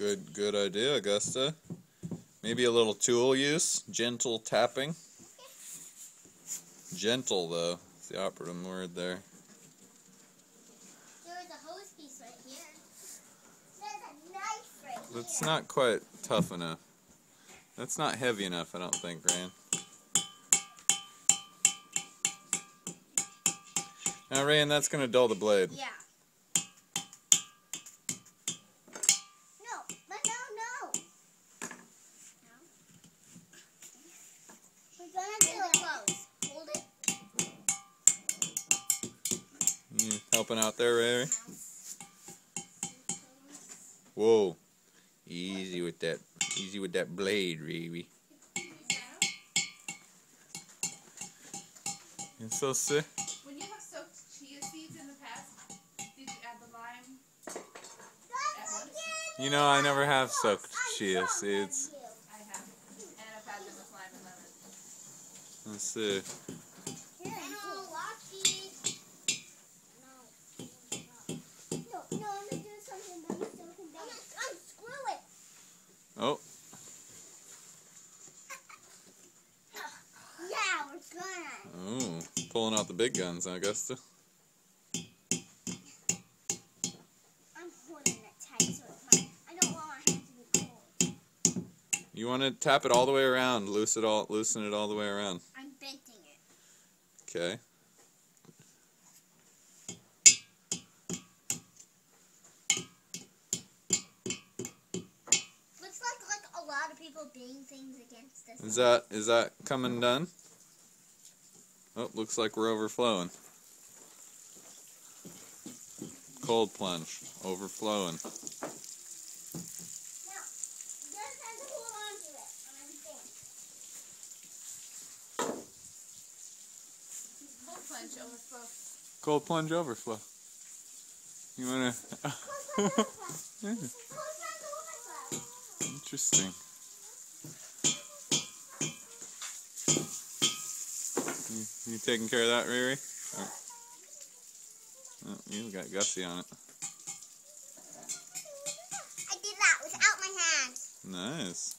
Good idea, Augusta. Maybe a little tool use, gentle tapping. Gentle, though, is the operative word there. There's a hose piece right here. There's a knife right here. That's not quite tough enough. That's not heavy enough, I don't think, Rain. Now, Rain, that's going to dull the blade. Yeah. No. We're gonna do it close. Hold it. You helping out there, Ray? Whoa. Easy with that. Easy with that blade, Ray. It's so sick. When you have soaked chia seeds in the past, did you add the lime at once? You know, I never have soaked chia seeds. I have. And I've had them with lime and lemon. Let's see. No, I'm gonna do something that you still can do. Unscrew it. Oh. Yeah, we're gonna. Oh. Pulling out the big guns, Augusta. I'm holding it tight so I don't want my hand to be cold. You want to tap it all the way around. Loosen it all the way around. I'm bending it. Okay. Looks like a lot of people doing things against us. Is that coming done? Oh, looks like we're overflowing. Cold plunge, overflowing. Now, you just have to hold on to it. Cold plunge overflow. Cold plunge overflow. You wanna? Yeah, interesting. You taking care of that, Riri? Oh, you got Gussie on it. I did that without my hands. Nice.